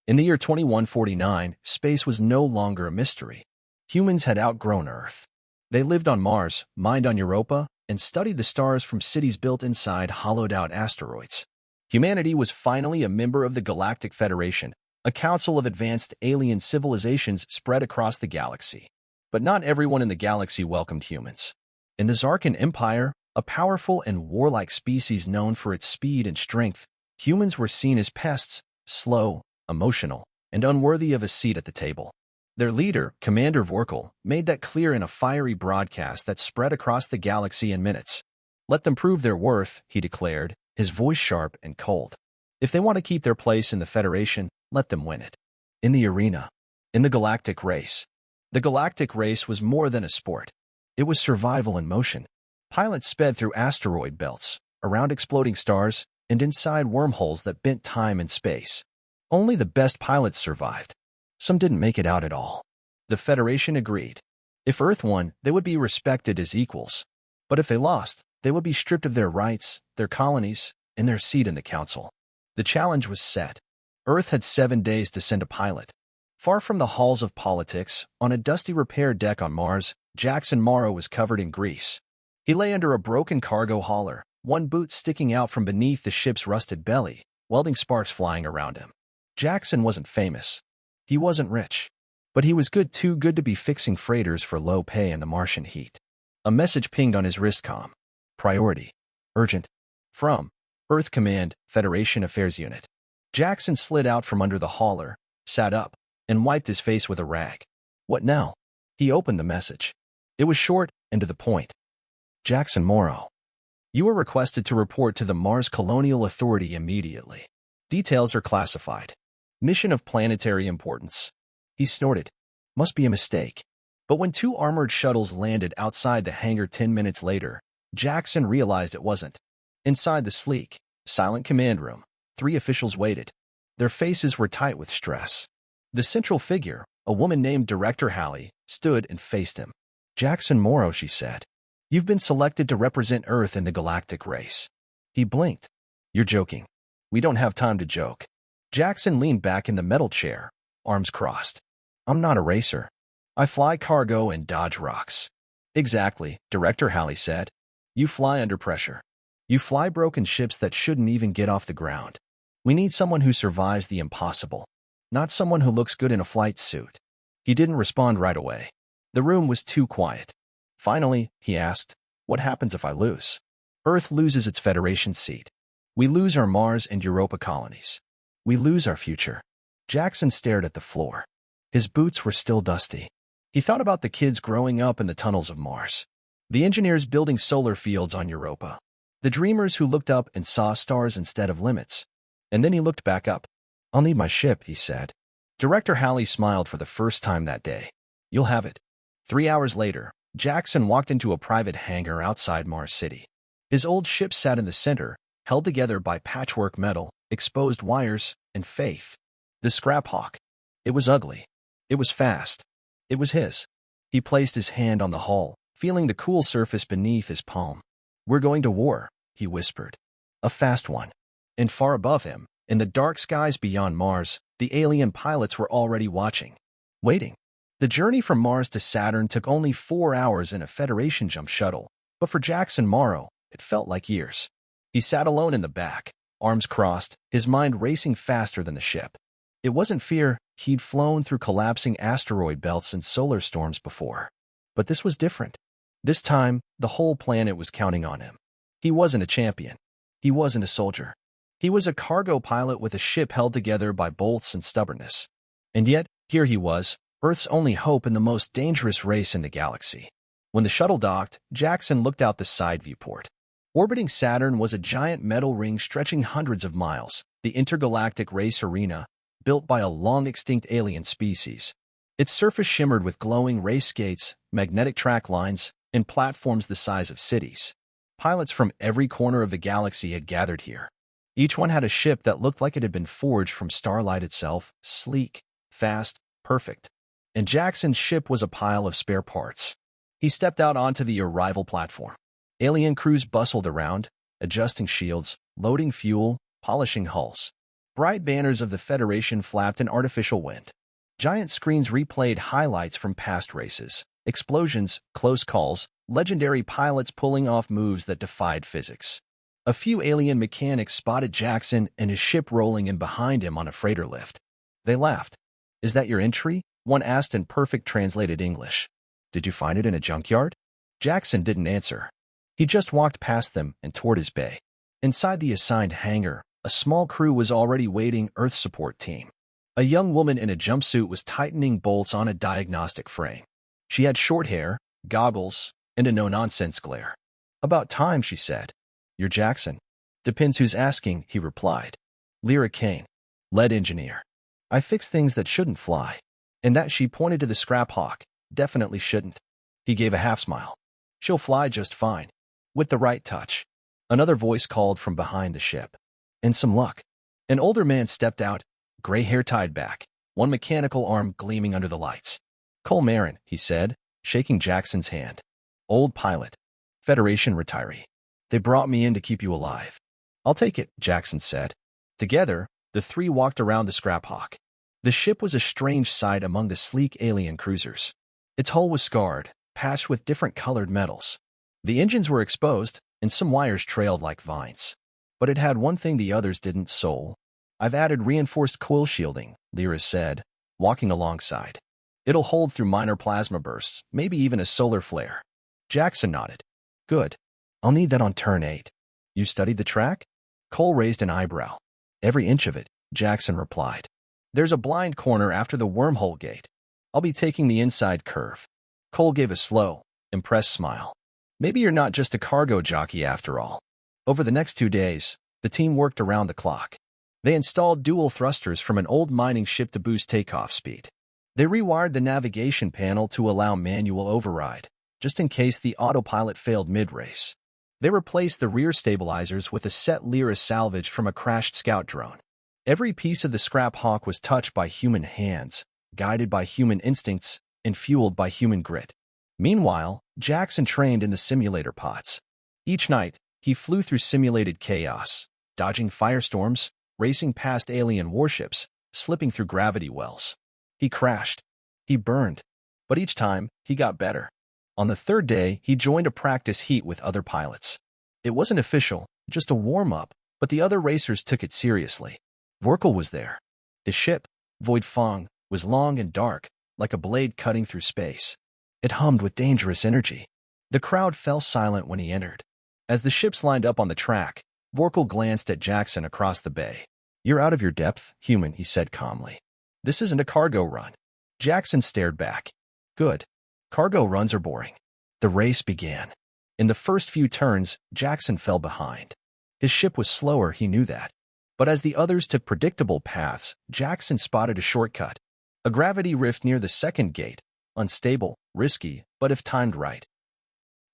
In the year 2149, space was no longer a mystery. Humans had outgrown Earth. They lived on Mars, mined on Europa, and studied the stars from cities built inside hollowed-out asteroids. Humanity was finally a member of the Galactic Federation, a council of advanced alien civilizations spread across the galaxy. But not everyone in the galaxy welcomed humans. In the Zarkan Empire, a powerful and warlike species known for its speed and strength, humans were seen as pests, slow, emotional, and unworthy of a seat at the table. Their leader, Commander Vorkal, made that clear in a fiery broadcast that spread across the galaxy in minutes. Let them prove their worth, he declared, his voice sharp and cold. If they want to keep their place in the Federation, let them win it. In the arena. In the galactic race. The galactic race was more than a sport. It was survival in motion. Pilots sped through asteroid belts, around exploding stars, and inside wormholes that bent time and space. Only the best pilots survived. Some didn't make it out at all. The Federation agreed. If Earth won, they would be respected as equals. But if they lost, they would be stripped of their rights, their colonies, and their seat in the Council. The challenge was set. Earth had 7 days to send a pilot. Far from the halls of politics, on a dusty repair deck on Mars, Jackson Morrow was covered in grease. He lay under a broken cargo hauler, one boot sticking out from beneath the ship's rusted belly, welding sparks flying around him. Jackson wasn't famous. He wasn't rich. But he was too good to be fixing freighters for low pay in the Martian heat. A message pinged on his wristcom. Priority. Urgent. From Earth Command, Federation Affairs Unit. Jackson slid out from under the hauler, sat up, and wiped his face with a rag. What now? He opened the message. It was short and to the point. Jackson Morrow. You are requested to report to the Mars Colonial Authority immediately. Details are classified. Mission of planetary importance. He snorted. Must be a mistake. But when 2 armored shuttles landed outside the hangar 10 minutes later, Jackson realized it wasn't. Inside the sleek, silent command room, 3 officials waited. Their faces were tight with stress. The central figure, a woman named Director Halley, stood and faced him. Jackson Morrow, she said. You've been selected to represent Earth in the galactic race. He blinked. You're joking. We don't have time to joke. Jackson leaned back in the metal chair, arms crossed. I'm not a racer. I fly cargo and dodge rocks. Exactly, Director Halley said. You fly under pressure. You fly broken ships that shouldn't even get off the ground. We need someone who survives the impossible, not someone who looks good in a flight suit. He didn't respond right away. The room was too quiet. Finally, he asked, what happens if I lose? Earth loses its Federation seat. We lose our Mars and Europa colonies. We lose our future. Jackson stared at the floor. His boots were still dusty. He thought about the kids growing up in the tunnels of Mars, the engineers building solar fields on Europa, the dreamers who looked up and saw stars instead of limits. And then he looked back up. I'll need my ship, he said. Director Halley smiled for the first time that day. You'll have it. 3 hours later, Jackson walked into a private hangar outside Mars City. His old ship sat in the center, held together by patchwork metal, exposed wires, and faith. The Scrap Hawk. It was ugly. It was fast. It was his. He placed his hand on the hull, feeling the cool surface beneath his palm. We're going to war, he whispered. A fast one. And far above him, in the dark skies beyond Mars, the alien pilots were already watching. Waiting. The journey from Mars to Saturn took only 4 hours in a Federation jump shuttle, but for Jackson Morrow, it felt like years. He sat alone in the back, arms crossed, his mind racing faster than the ship. It wasn't fear. He'd flown through collapsing asteroid belts and solar storms before. But this was different. This time, the whole planet was counting on him. He wasn't a champion. He wasn't a soldier. He was a cargo pilot with a ship held together by bolts and stubbornness. And yet, here he was, Earth's only hope in the most dangerous race in the galaxy. When the shuttle docked, Jackson looked out the side viewport. Orbiting Saturn was a giant metal ring stretching hundreds of miles, the intergalactic race arena, built by a long-extinct alien species. Its surface shimmered with glowing race skates, magnetic track lines, and platforms the size of cities. Pilots from every corner of the galaxy had gathered here. Each one had a ship that looked like it had been forged from starlight itself, sleek, fast, perfect. And Jackson's ship was a pile of spare parts. He stepped out onto the arrival platform. Alien crews bustled around, adjusting shields, loading fuel, polishing hulls. Bright banners of the Federation flapped in artificial wind. Giant screens replayed highlights from past races, explosions, close calls, legendary pilots pulling off moves that defied physics. A few alien mechanics spotted Jackson and his ship rolling in behind him on a freighter lift. They laughed. "Is that your entry?" one asked in perfect translated English. "Did you find it in a junkyard?" Jackson didn't answer. He just walked past them and toward his bay. Inside the assigned hangar, a small crew was already waiting. Earth support team. A young woman in a jumpsuit was tightening bolts on a diagnostic frame. She had short hair, goggles, and a no-nonsense glare. "About time," she said. "You're Jackson?" "Depends who's asking," he replied. "Lyra Kane, lead engineer. I fix things that shouldn't fly." And that, she pointed to the scrap hawk, "definitely shouldn't." He gave a half-smile. "She'll fly just fine. With the right touch." Another voice called from behind the ship. "And some luck." An older man stepped out, gray hair tied back, one mechanical arm gleaming under the lights. "Cole Marin," he said, shaking Jackson's hand. "Old pilot. Federation retiree. They brought me in to keep you alive." "I'll take it," Jackson said. Together, the three walked around the scrap hawk. The ship was a strange sight among the sleek alien cruisers. Its hull was scarred, patched with different colored metals. The engines were exposed, and some wires trailed like vines. But it had one thing the others didn't: soul. "I've added reinforced coil shielding," Lyra said, walking alongside. "It'll hold through minor plasma bursts, maybe even a solar flare." Jackson nodded. "Good. I'll need that on turn 8. You studied the track?" Cole raised an eyebrow. "Every inch of it," Jackson replied. "There's a blind corner after the wormhole gate. I'll be taking the inside curve." Cole gave a slow, impressed smile. "Maybe you're not just a cargo jockey after all." Over the next 2 days, the team worked around the clock. They installed dual thrusters from an old mining ship to boost takeoff speed. They rewired the navigation panel to allow manual override, just in case the autopilot failed mid-race. They replaced the rear stabilizers with a set Lyra salvage from a crashed scout drone. Every piece of the scrap hawk was touched by human hands, guided by human instincts, and fueled by human grit. Meanwhile, Jackson trained in the simulator pods. Each night, he flew through simulated chaos, dodging firestorms, racing past alien warships, slipping through gravity wells. He crashed. He burned. But each time, he got better. On the 3rd day, he joined a practice heat with other pilots. It wasn't official, just a warm-up, but the other racers took it seriously. Vorkal was there. His ship, Void Fong, was long and dark, like a blade cutting through space. It hummed with dangerous energy. The crowd fell silent when he entered. As the ships lined up on the track, Vorkal glanced at Jackson across the bay. "You're out of your depth, human," he said calmly. "This isn't a cargo run." Jackson stared back. "Good. Cargo runs are boring." The race began. In the first few turns, Jackson fell behind. His ship was slower, he knew that. But as the others took predictable paths, Jackson spotted a shortcut. A gravity rift near the second gate. Unstable, risky, but if timed right.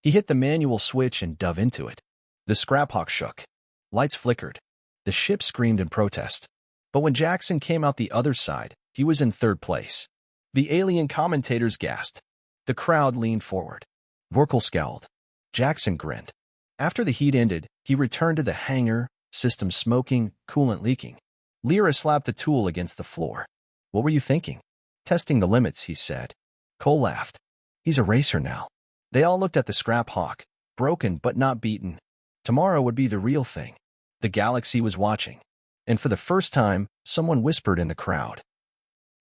He hit the manual switch and dove into it. The scrap hawk shook. Lights flickered. The ship screamed in protest. But when Jackson came out the other side, he was in 3rd place. The alien commentators gasped. The crowd leaned forward. Vorkal scowled. Jackson grinned. After the heat ended, he returned to the hangar, system smoking, coolant leaking. Lyra slapped a tool against the floor. "What were you thinking?" "Testing the limits," he said. Cole laughed. "He's a racer now." They all looked at the scrap hawk, broken but not beaten. Tomorrow would be the real thing. The galaxy was watching. And for the first time, someone whispered in the crowd.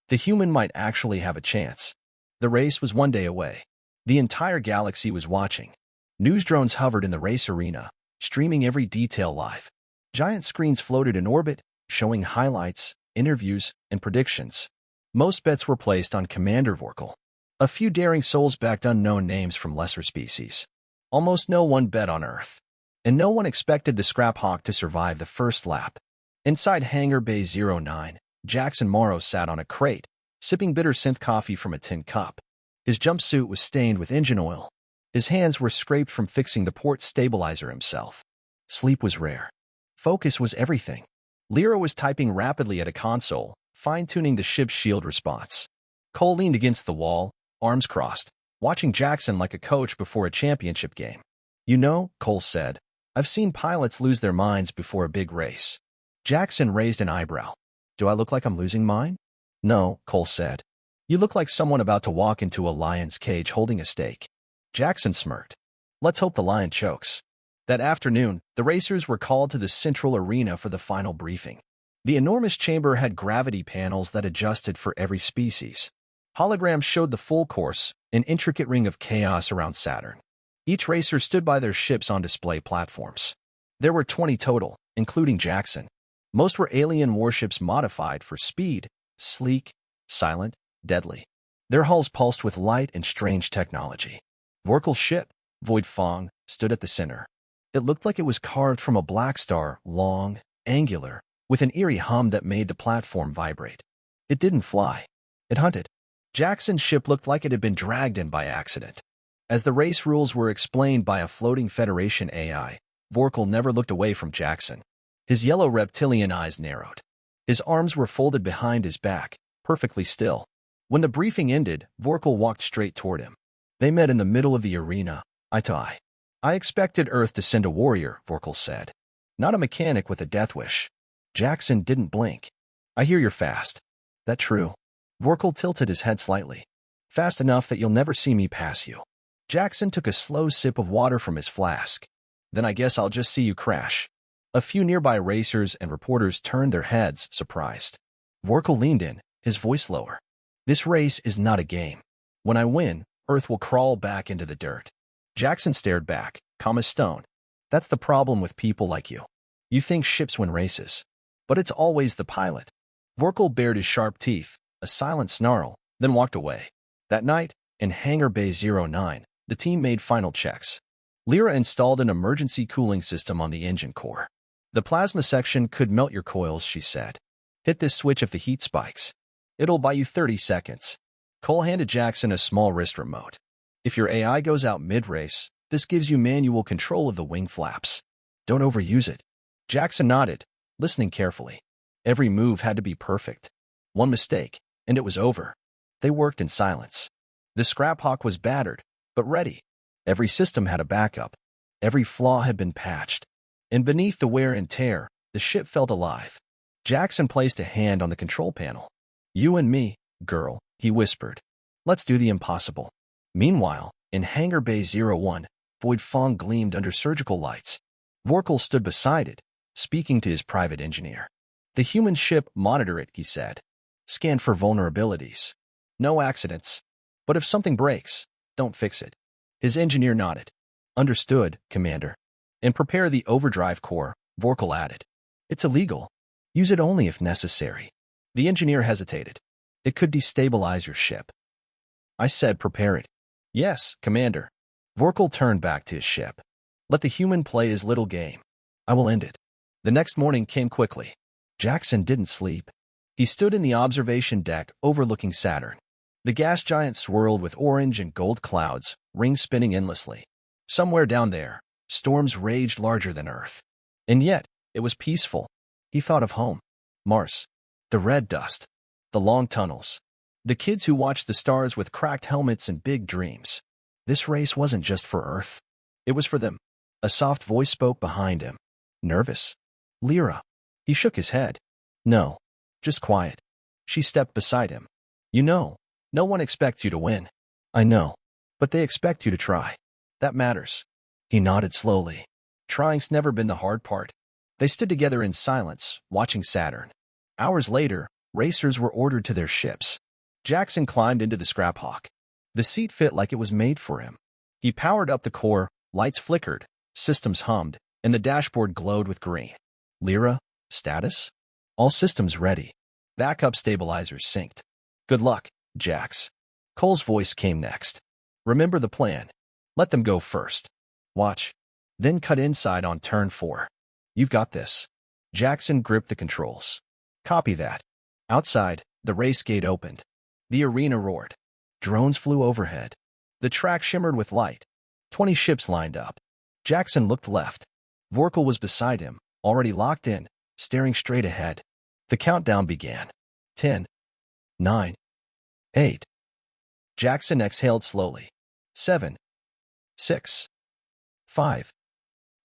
The human might actually have a chance. The race was 1 day away. The entire galaxy was watching. News drones hovered in the race arena, streaming every detail live. Giant screens floated in orbit, showing highlights, interviews, and predictions. Most bets were placed on Commander Vorkal. A few daring souls backed unknown names from lesser species. Almost no one bet on Earth. And no one expected the scrap hawk to survive the first lap. Inside Hangar Bay 09, Jackson Morrow sat on a crate, sipping bitter synth coffee from a tin cup. His jumpsuit was stained with engine oil. His hands were scraped from fixing the port stabilizer himself. Sleep was rare. Focus was everything. Lyra was typing rapidly at a console, fine-tuning the ship's shield response. Cole leaned against the wall, arms crossed, watching Jackson like a coach before a championship game. "You know," Cole said, "I've seen pilots lose their minds before a big race. Jackson raised an eyebrow. Do I look like I'm losing mine? No, Cole said. You look like someone about to walk into a lion's cage holding a steak. Jackson smirked. Let's hope the lion chokes. That afternoon, the racers were called to the central arena for the final briefing. The enormous chamber had gravity panels that adjusted for every species. Holograms showed the full course, an intricate ring of chaos around Saturn. Each racer stood by their ships on display platforms. There were 20 total, including Jackson. Most were alien warships modified for speed, sleek, silent, deadly. Their hulls pulsed with light and strange technology. Vorkel's ship, Void Fong, stood at the center. It looked like it was carved from a black star, long, angular, with an eerie hum that made the platform vibrate. It didn't fly. It hunted. Jackson's ship looked like it had been dragged in by accident. As the race rules were explained by a floating Federation AI, Vorkel never looked away from Jackson. His yellow reptilian eyes narrowed. His arms were folded behind his back, perfectly still. When the briefing ended, Vorkel walked straight toward him. They met in the middle of the arena, eye to eye. I expected Earth to send a warrior, Vorkel said. Not a mechanic with a death wish. Jackson didn't blink. I hear you're fast. That true? Vorkel tilted his head slightly. Fast enough that you'll never see me pass you. Jackson took a slow sip of water from his flask. Then I guess I'll just see you crash. A few nearby racers and reporters turned their heads, surprised. Vorkel leaned in, his voice lower. This race is not a game. When I win, Earth will crawl back into the dirt. Jackson stared back, calm as stone. That's the problem with people like you. You think ships win races. But it's always the pilot. Vorkel bared his sharp teeth, a silent snarl, then walked away. That night, in Hangar Bay 09, the team made final checks. Lyra installed an emergency cooling system on the engine core. The plasma section could melt your coils, she said. Hit this switch if the heat spikes. It'll buy you 30 seconds. Cole handed Jackson a small wrist remote. If your AI goes out mid-race, this gives you manual control of the wing flaps. Don't overuse it. Jackson nodded, listening carefully. Every move had to be perfect. One mistake, and it was over. They worked in silence. The Scrap Hawk was battered, but ready. Every system had a backup. Every flaw had been patched. And beneath the wear and tear, the ship felt alive. Jackson placed a hand on the control panel. You and me, girl, he whispered. Let's do the impossible. Meanwhile, in Hangar Bay 01, Void Fong gleamed under surgical lights. Vorkel stood beside it, speaking to his private engineer. The human ship, monitor it, he said. Scan for vulnerabilities. No accidents. But if something breaks, don't fix it. His engineer nodded. Understood, Commander. And prepare the overdrive core, Vorkel added. It's illegal. Use it only if necessary. The engineer hesitated. It could destabilize your ship. I said prepare it. Yes, Commander. Vorkel turned back to his ship. Let the human play his little game. I will end it. The next morning came quickly. Jackson didn't sleep. He stood in the observation deck overlooking Saturn. The gas giant swirled with orange and gold clouds, rings spinning endlessly. Somewhere down there, storms raged larger than Earth. And yet, it was peaceful. He thought of home. Mars. The red dust. The long tunnels. The kids who watched the stars with cracked helmets and big dreams. This race wasn't just for Earth. It was for them. A soft voice spoke behind him. Nervous? Lyra. He shook his head. No. Just quiet. She stepped beside him. You know, no one expects you to win. I know. But they expect you to try. That matters. He nodded slowly. Trying's never been the hard part. They stood together in silence, watching Saturn. Hours later, racers were ordered to their ships. Jackson climbed into the Scrap Hawk. The seat fit like it was made for him. He powered up the core, lights flickered, systems hummed, and the dashboard glowed with green. Lyra, status? All systems ready. Backup stabilizers synced. Good luck, Jax. Cole's voice came next. Remember the plan. Let them go first. Watch. Then cut inside on turn 4. You've got this. Jackson gripped the controls. Copy that. Outside, the race gate opened. The arena roared. Drones flew overhead. The track shimmered with light. 20 ships lined up. Jackson looked left. Vorkel was beside him, already locked in, staring straight ahead. The countdown began. 10, 9, 8. Jackson exhaled slowly. 7, 6, 5.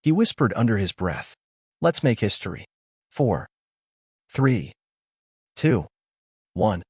He whispered under his breath. Let's make history. 4. 3, 2, 1,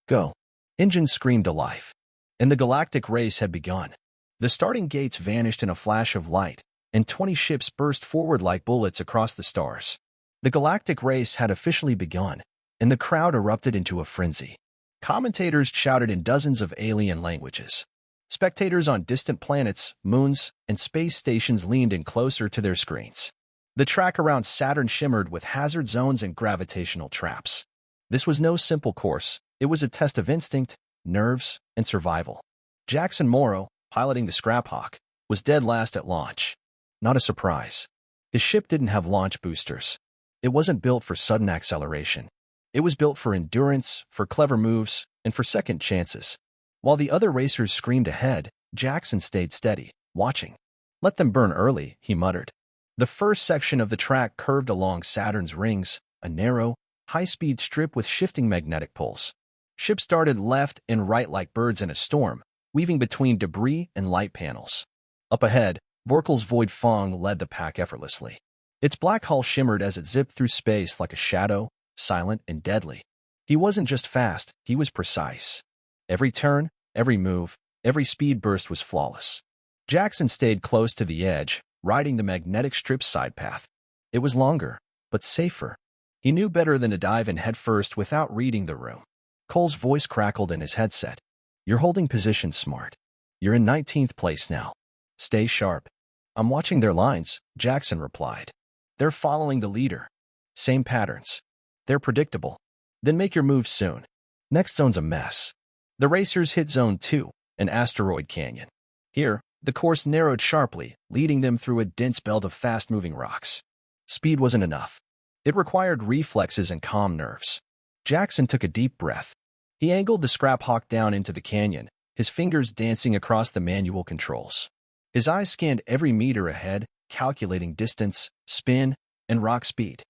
go. Engines screamed to life, and the galactic race had begun. The starting gates vanished in a flash of light, and 20 ships burst forward like bullets across the stars. The galactic race had officially begun, and the crowd erupted into a frenzy. Commentators shouted in dozens of alien languages. Spectators on distant planets, moons, and space stations leaned in closer to their screens. The track around Saturn shimmered with hazard zones and gravitational traps. This was no simple course. It was a test of instinct, nerves, and survival. Jackson Morrow, piloting the Scraphawk, was dead last at launch. Not a surprise. His ship didn't have launch boosters. It wasn't built for sudden acceleration. It was built for endurance, for clever moves, and for second chances. While the other racers screamed ahead, Jackson stayed steady, watching. "Let them burn early," he muttered. The first section of the track curved along Saturn's rings, a narrow, high-speed strip with shifting magnetic poles. Ships darted left and right like birds in a storm, weaving between debris and light panels. Up ahead, Vorkel's Void Fong led the pack effortlessly. Its black hull shimmered as it zipped through space like a shadow, silent and deadly. He wasn't just fast, he was precise. Every turn, every move, every speed burst was flawless. Jackson stayed close to the edge, riding the magnetic strip's side path. It was longer, but safer. He knew better than to dive in headfirst without reading the room. Cole's voice crackled in his headset. "You're holding position smart. You're in 19th place now. Stay sharp." "I'm watching their lines," Jackson replied. "They're following the leader. Same patterns. They're predictable. Then make your move soon. Next zone's a mess." The racers hit Zone 2, an asteroid canyon. Here, the course narrowed sharply, leading them through a dense belt of fast-moving rocks. Speed wasn't enough. It required reflexes and calm nerves. Jackson took a deep breath. He angled the Scraphawk down into the canyon, his fingers dancing across the manual controls. His eyes scanned every meter ahead, calculating distance, spin, and rock speed.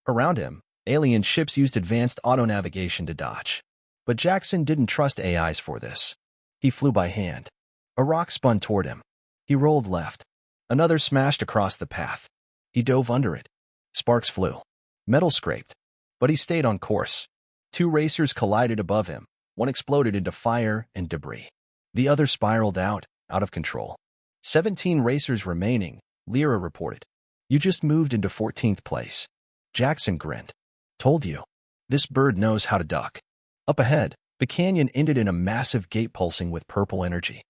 Around him, alien ships used advanced auto-navigation to dodge. But Jackson didn't trust AIs for this. He flew by hand. A rock spun toward him. He rolled left. Another smashed across the path. He dove under it. Sparks flew. Metal scraped. But he stayed on course. Two racers collided above him. One exploded into fire and debris. The other spiraled out of control. 17 racers remaining, Lyra reported. "You just moved into 14th place." Jackson grinned. "Told you. This bird knows how to duck." Up ahead, the canyon ended in a massive gate pulsing with purple energy.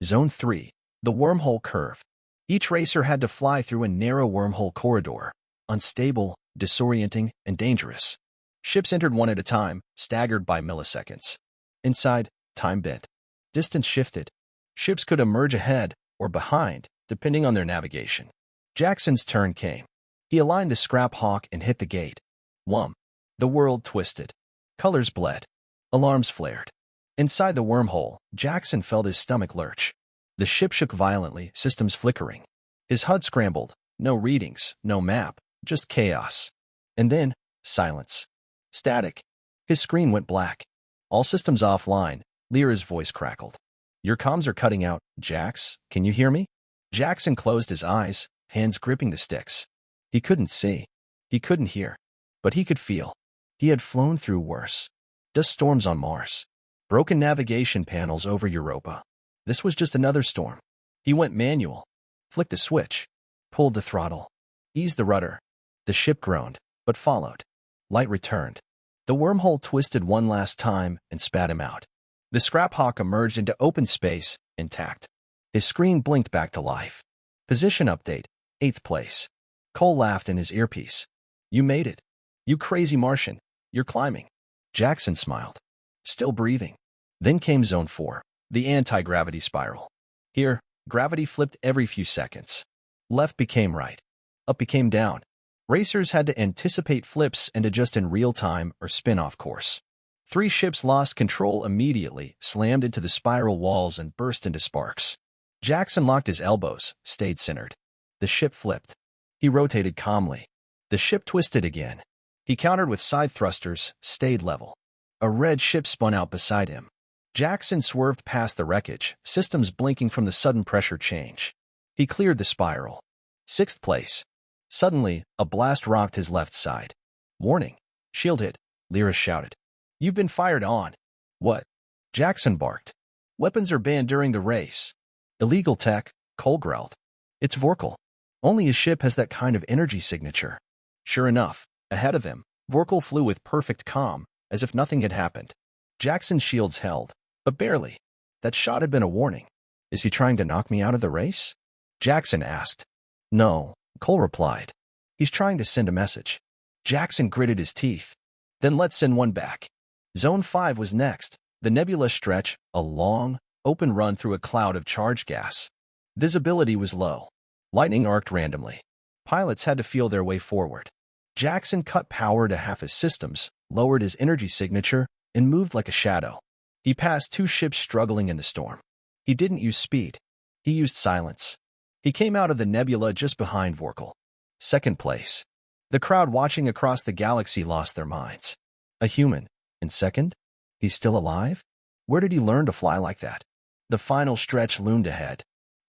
Zone 3, the wormhole curve. Each racer had to fly through a narrow wormhole corridor, unstable, disorienting, and dangerous. Ships entered one at a time, staggered by milliseconds. Inside, time bent. Distance shifted. Ships could emerge ahead or behind, depending on their navigation. Jackson's turn came. He aligned the Scraphawk and hit the gate. Whum! The world twisted. Colors bled. Alarms flared. Inside the wormhole, Jackson felt his stomach lurch. The ship shook violently, systems flickering. His HUD scrambled. No readings, no map, just chaos. And then, silence. Static. His screen went black. "All systems offline," Lyra's voice crackled. "Your comms are cutting out. Jax, can you hear me?" Jackson closed his eyes, hands gripping the sticks. He couldn't see. He couldn't hear. But he could feel. He had flown through worse. Dust storms on Mars. Broken navigation panels over Europa. This was just another storm. He went manual. Flicked a switch. Pulled the throttle. Eased the rudder. The ship groaned, but followed. Light returned. The wormhole twisted one last time and spat him out. The Scraphawk emerged into open space, intact. His screen blinked back to life. Position update, 8th place. Cole laughed in his earpiece. "You made it. You crazy Martian. You're climbing." Jackson smiled. Still breathing. Then came Zone 4, the anti-gravity spiral. Here, gravity flipped every few seconds. Left became right. Up became down. Racers had to anticipate flips and adjust in real time or spin off course. 3 ships lost control immediately, slammed into the spiral walls and burst into sparks. Jackson locked his elbows, stayed centered. The ship flipped. He rotated calmly. The ship twisted again. He countered with side thrusters, stayed level. A red ship spun out beside him. Jackson swerved past the wreckage, systems blinking from the sudden pressure change. He cleared the spiral. 6th place. Suddenly, a blast rocked his left side. Warning. Shield hit, Lyra shouted. You've been fired on. What? Jackson barked. Weapons are banned during the race. Illegal tech, Cole growled. It's Vorkal. Only his ship has that kind of energy signature. Sure enough, ahead of him, Vorkal flew with perfect calm, as if nothing had happened. Jackson's shields held, but barely. That shot had been a warning. Is he trying to knock me out of the race? Jackson asked. No, Cole replied. He's trying to send a message. Jackson gritted his teeth. Then let's send one back. Zone 5 was next, the nebula stretch, a long, open run through a cloud of charged gas. Visibility was low. Lightning arced randomly. Pilots had to feel their way forward. Jackson cut power to half his systems, lowered his energy signature, and moved like a shadow. He passed 2 ships struggling in the storm. He didn't use speed. He used silence. He came out of the nebula just behind Vorkal. Second place. The crowd watching across the galaxy lost their minds. A human. And second? He's still alive? Where did he learn to fly like that? The final stretch loomed ahead.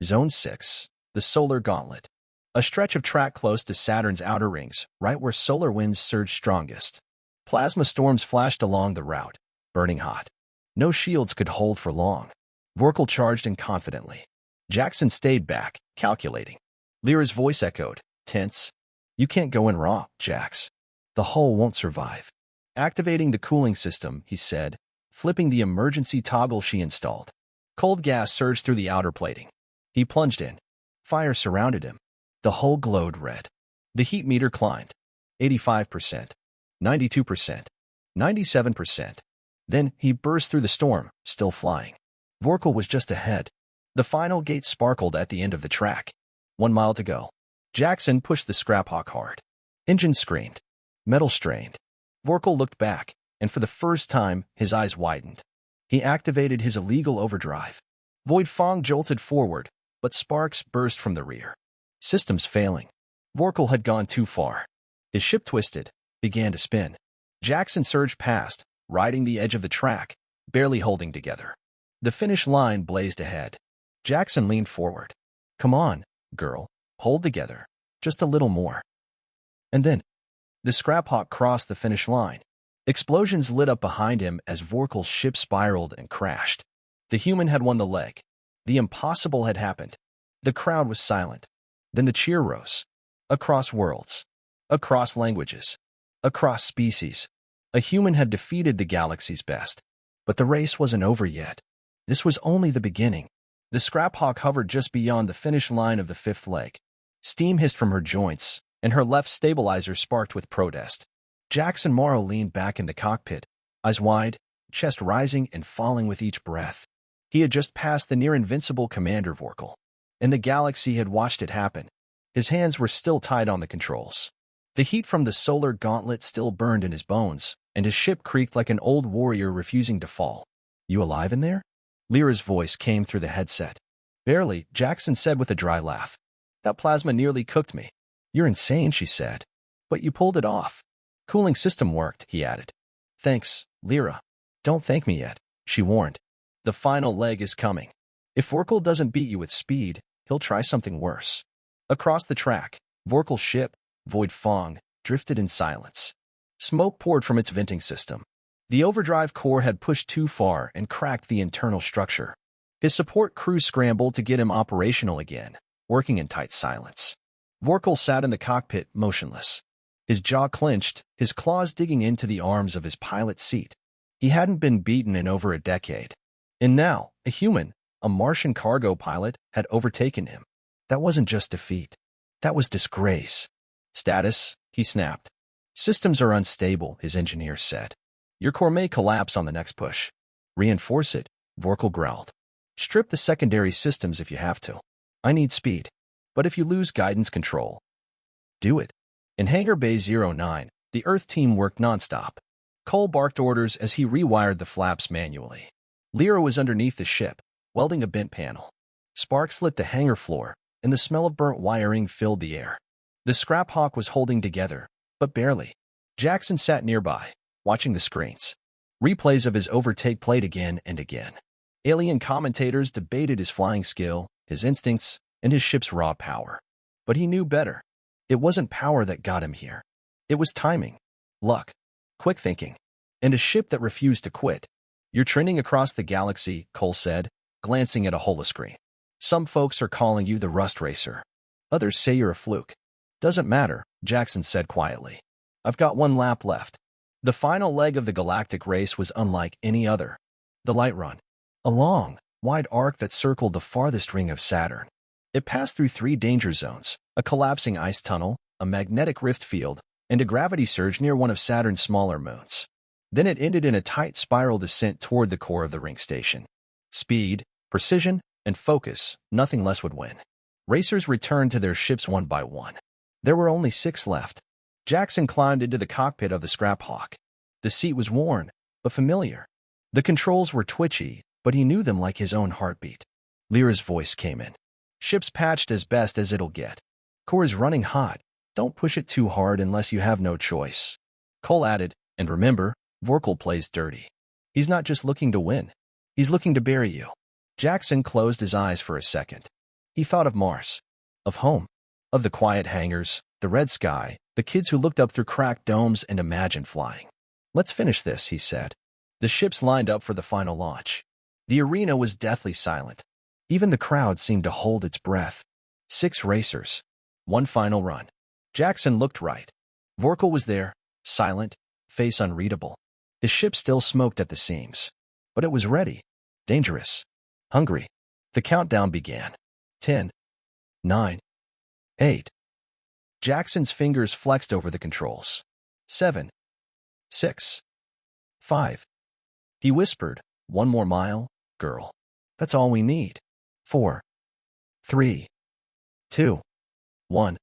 Zone 6. The Solar Gauntlet. A stretch of track close to Saturn's outer rings, right where solar winds surged strongest. Plasma storms flashed along the route, burning hot. No shields could hold for long. Vorkal charged in confidently. Jackson stayed back, calculating. Lyra's voice echoed, tense. You can't go in raw, Jax. The hull won't survive. Activating the cooling system, he said, flipping the emergency toggle she installed. Cold gas surged through the outer plating. He plunged in. Fire surrounded him. The hull glowed red. The heat meter climbed. 85%. 92%. 97%. Then he burst through the storm, still flying. Vorkal was just ahead. The final gate sparkled at the end of the track. 1 mile to go. Jackson pushed the Scraphawk hard. Engine screamed. Metal strained. Vorkal looked back, and for the first time, his eyes widened. He activated his illegal overdrive. Void Fong jolted forward, but sparks burst from the rear. Systems failing. Vorkal had gone too far. His ship twisted, began to spin. Jackson surged past, riding the edge of the track, barely holding together. The finish line blazed ahead. Jackson leaned forward. Come on, girl, hold together. Just a little more. And then, the Scraphawk crossed the finish line. Explosions lit up behind him as Vorkal's ship spiraled and crashed. The human had won the leg. The impossible had happened. The crowd was silent. Then the cheer rose. Across worlds. Across languages. Across species. A human had defeated the galaxy's best. But the race wasn't over yet. This was only the beginning. The Scraphawk hovered just beyond the finish line of the 5th leg. Steam hissed from her joints, and her left stabilizer sparked with protest. Jackson Morrow leaned back in the cockpit, eyes wide, chest rising and falling with each breath. He had just passed the near-invincible Commander Vorkal, and the galaxy had watched it happen. His hands were still tied on the controls. The heat from the solar gauntlet still burned in his bones, and his ship creaked like an old warrior refusing to fall. You alive in there? Lyra's voice came through the headset. Barely, Jackson said with a dry laugh. That plasma nearly cooked me. You're insane, she said. But you pulled it off. Cooling system worked, he added. Thanks, Lyra. Don't thank me yet, she warned. The final leg is coming. If Vorkal doesn't beat you with speed, he'll try something worse. Across the track, Vorkal's ship, Void Fong, drifted in silence. Smoke poured from its venting system. The overdrive core had pushed too far and cracked the internal structure. His support crew scrambled to get him operational again, working in tight silence. Vorkal sat in the cockpit, motionless. His jaw clenched, his claws digging into the arms of his pilot's seat. He hadn't been beaten in over a decade. And now, a human, a Martian cargo pilot, had overtaken him. That wasn't just defeat. That was disgrace. Status, he snapped. Systems are unstable, his engineer said. Your core may collapse on the next push. Reinforce it, Vorkal growled. Strip the secondary systems if you have to. I need speed. But if you lose guidance control, do it. In Hangar Bay 09, the Earth team worked nonstop. Cole barked orders as he rewired the flaps manually. Lyra was underneath the ship, welding a bent panel. Sparks lit the hangar floor, and the smell of burnt wiring filled the air. The Scraphawk was holding together, but barely. Jackson sat nearby, watching the screens. Replays of his overtake played again and again. Alien commentators debated his flying skill, his instincts, and his ship's raw power. But he knew better. It wasn't power that got him here. It was timing. Luck. Quick thinking. And a ship that refused to quit. You're trending across the galaxy, Cole said, glancing at a holoscreen. Some folks are calling you the Rust Racer. Others say you're a fluke. Doesn't matter, Jackson said quietly. I've got one lap left. The final leg of the galactic race was unlike any other. The Light Run. A long, wide arc that circled the farthest ring of Saturn. It passed through 3 danger zones, a collapsing ice tunnel, a magnetic rift field, and a gravity surge near one of Saturn's smaller moons. Then it ended in a tight spiral descent toward the core of the ring station. Speed, precision, and focus, nothing less would win. Racers returned to their ships one by one. There were only 6 left. Jackson climbed into the cockpit of the Scrap Hawk. The seat was worn, but familiar. The controls were twitchy, but he knew them like his own heartbeat. Lyra's voice came in. Ship's patched as best as it'll get. Core is running hot. Don't push it too hard unless you have no choice. Cole added, and remember, Vorkal plays dirty. He's not just looking to win. He's looking to bury you. Jackson closed his eyes for a second. He thought of Mars. Of home. Of the quiet hangars, the red sky, the kids who looked up through cracked domes and imagined flying. Let's finish this, he said. The ships lined up for the final launch. The arena was deathly silent. Even the crowd seemed to hold its breath. 6 racers. One final run. Jackson looked right. Vorkal was there, silent, face unreadable. His ship still smoked at the seams. But it was ready. Dangerous. Hungry. The countdown began. 10. 9. 8. Jackson's fingers flexed over the controls. 7. 6. 5. He whispered, one more mile, girl. That's all we need. 4. 3. 2. 1.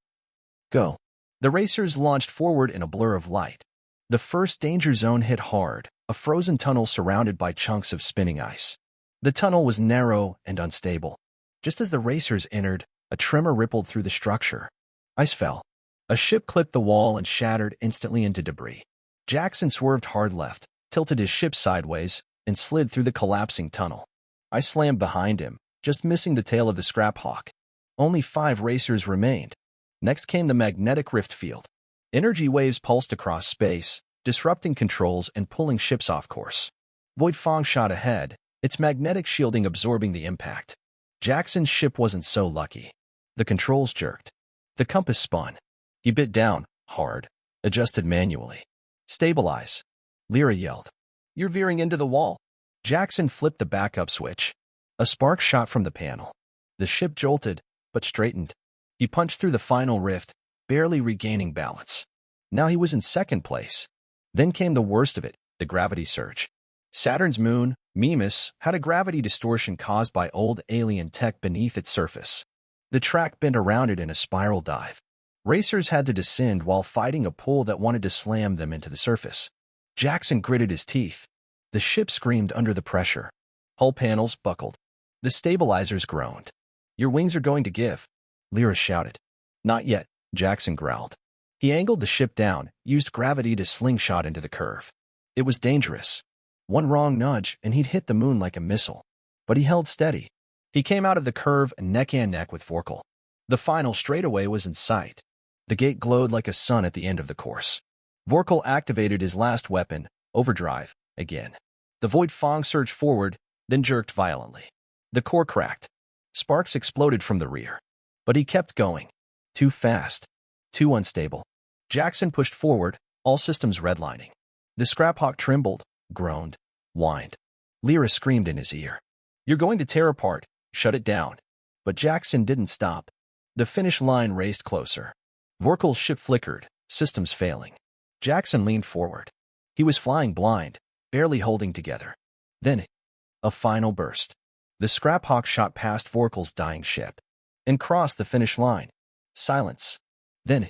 Go. The racers launched forward in a blur of light. The first danger zone hit hard, a frozen tunnel surrounded by chunks of spinning ice. The tunnel was narrow and unstable. Just as the racers entered, a tremor rippled through the structure. Ice fell. A ship clipped the wall and shattered instantly into debris. Jackson swerved hard left, tilted his ship sideways, and slid through the collapsing tunnel. Ice slammed behind him, just missing the tail of the Scrap Hawk. Only 5 racers remained. Next came the magnetic rift field. Energy waves pulsed across space, disrupting controls and pulling ships off course. Void Fong shot ahead, its magnetic shielding absorbing the impact. Jackson's ship wasn't so lucky. The controls jerked. The compass spun. He bit down, hard, adjusted manually. Stabilize. Lyra yelled. You're veering into the wall. Jackson flipped the backup switch. A spark shot from the panel. The ship jolted, but straightened. He punched through the final rift, barely regaining balance. Now he was in second place. Then came the worst of it, the gravity surge. Saturn's moon, Mimas, had a gravity distortion caused by old alien tech beneath its surface. The track bent around it in a spiral dive. Racers had to descend while fighting a pull that wanted to slam them into the surface. Jackson gritted his teeth. The ship screamed under the pressure. Hull panels buckled. The stabilizers groaned. Your wings are going to give, Lyra shouted. Not yet, Jackson growled. He angled the ship down, used gravity to slingshot into the curve. It was dangerous. One wrong nudge and he'd hit the moon like a missile. But he held steady. He came out of the curve neck and neck with Vorkal. The final straightaway was in sight. The gate glowed like a sun at the end of the course. Vorkal activated his last weapon, overdrive, again. The Void Fong surged forward, then jerked violently. The core cracked. Sparks exploded from the rear. But he kept going. Too fast. Too unstable. Jackson pushed forward, all systems redlining. The Scrap Hawk trembled, groaned, whined. Lyra screamed in his ear. You're going to tear apart. Shut it down. But Jackson didn't stop. The finish line raced closer. Vorkal's ship flickered, systems failing. Jackson leaned forward. He was flying blind, barely holding together. Then, a final burst. The Scrap Hawk shot past Vorkal's dying ship and crossed the finish line. Silence. Then,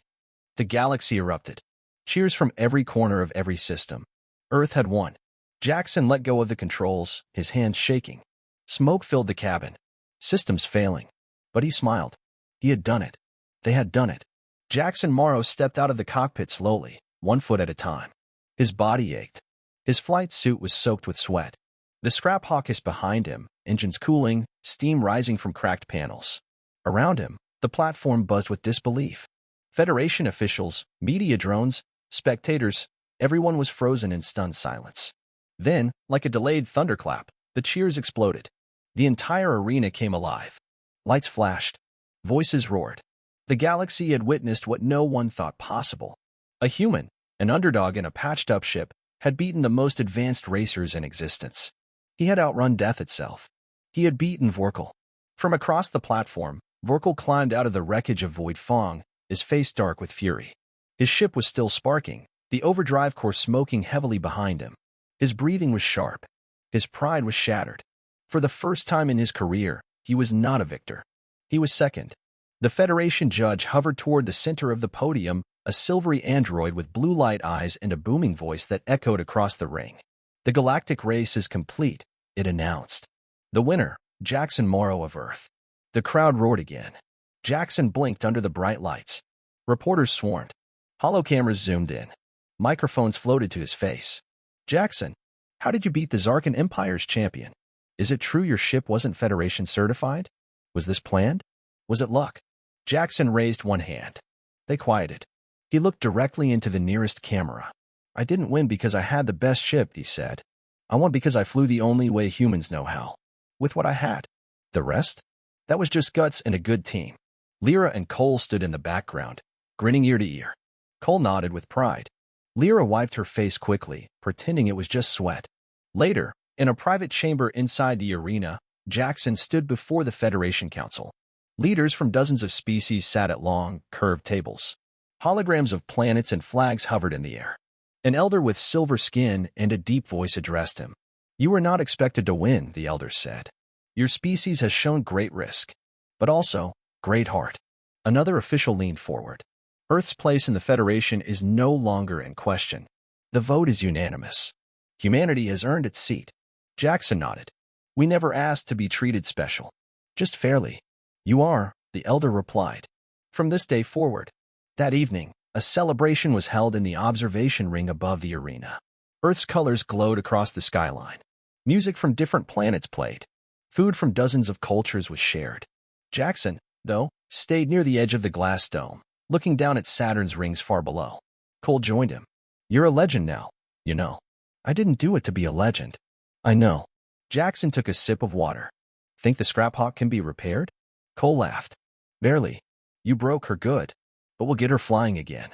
the galaxy erupted. Cheers from every corner of every system. Earth had won. Jackson let go of the controls, his hands shaking. Smoke filled the cabin. Systems failing. But he smiled. He had done it. They had done it. Jackson Morrow stepped out of the cockpit slowly, 1 foot at a time. His body ached. His flight suit was soaked with sweat. The Scrap Hawk is behind him, engines cooling, steam rising from cracked panels. Around him, the platform buzzed with disbelief. Federation officials, media drones, spectators, Everyone was frozen in stunned silence. Then, like a delayed thunderclap, the cheers exploded. The entire arena came alive. Lights flashed. Voices roared. The galaxy had witnessed what no one thought possible. A human, an underdog in a patched-up ship, had beaten the most advanced racers in existence. He had outrun death itself. He had beaten Vorkal. From across the platform, Vorkal climbed out of the wreckage of Void Fong, his face dark with fury. His ship was still sparking, the overdrive core smoking heavily behind him. His breathing was sharp. His pride was shattered. For the first time in his career, he was not a victor. He was second. The Federation judge hovered toward the center of the podium, a silvery android with blue light eyes and a booming voice that echoed across the ring. The galactic race is complete, it announced. The winner, Jackson Morrow of Earth. The crowd roared again. Jackson blinked under the bright lights. Reporters swarmed. Holocameras zoomed in. Microphones floated to his face. Jackson, how did you beat the Zarkan Empire's champion? Is it true your ship wasn't Federation certified? Was this planned? Was it luck? Jackson raised one hand. They quieted. He looked directly into the nearest camera. I didn't win because I had the best ship, he said. I won because I flew the only way humans know how. With what I had. The rest? That was just guts and a good team. Lyra and Cole stood in the background, grinning ear to ear. Cole nodded with pride. Lyra wiped her face quickly, pretending it was just sweat. Later, in a private chamber inside the arena, Jackson stood before the Federation Council. Leaders from dozens of species sat at long, curved tables. Holograms of planets and flags hovered in the air. An elder with silver skin and a deep voice addressed him. You were not expected to win, the elder said. Your species has shown great risk, but also great heart. Another official leaned forward. Earth's place in the Federation is no longer in question. The vote is unanimous. Humanity has earned its seat. Jackson nodded. We never asked to be treated special. Just fairly. You are, the elder replied. From this day forward. That evening, a celebration was held in the observation ring above the arena. Earth's colors glowed across the skyline. Music from different planets played. Food from dozens of cultures was shared. Jackson, though, stayed near the edge of the glass dome, looking down at Saturn's rings far below. Cole joined him. You're a legend now, you know. I didn't do it to be a legend. I know. Jackson took a sip of water. Think the Scrap Hawk can be repaired? Cole laughed. Barely. You broke her good, but we'll get her flying again.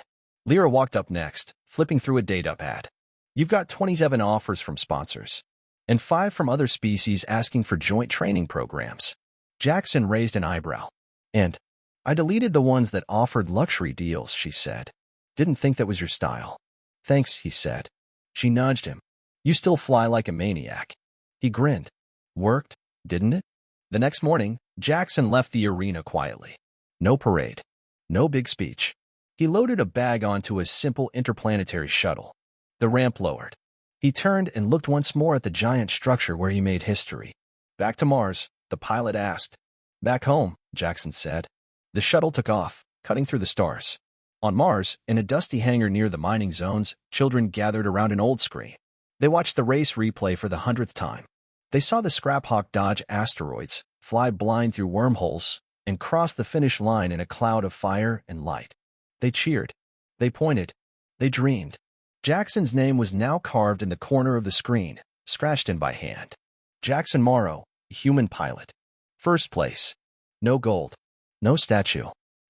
Lyra walked up next, flipping through a data pad. You've got 27 offers from sponsors, and 5 from other species asking for joint training programs. Jackson raised an eyebrow. And I deleted the ones that offered luxury deals, she said. Didn't think that was your style. Thanks, he said. She nudged him. You still fly like a maniac. He grinned. Worked, didn't it? The next morning, Jackson left the arena quietly. No parade. No big speech. He loaded a bag onto a simple interplanetary shuttle. The ramp lowered. He turned and looked once more at the giant structure where he made history. Back to Mars, the pilot asked. Back home, Jackson said. The shuttle took off, cutting through the stars. On Mars, in a dusty hangar near the mining zones, children gathered around an old screen. They watched the race replay for the 100th time. They saw the Scrap Hawk dodge asteroids, fly blind through wormholes, and cross the finish line in a cloud of fire and light. They cheered. They pointed. They dreamed. Jackson's name was now carved in the corner of the screen, scratched in by hand. Jackson Morrow, human pilot. First place. No gold. No statue.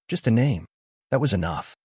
Just a name. That was enough.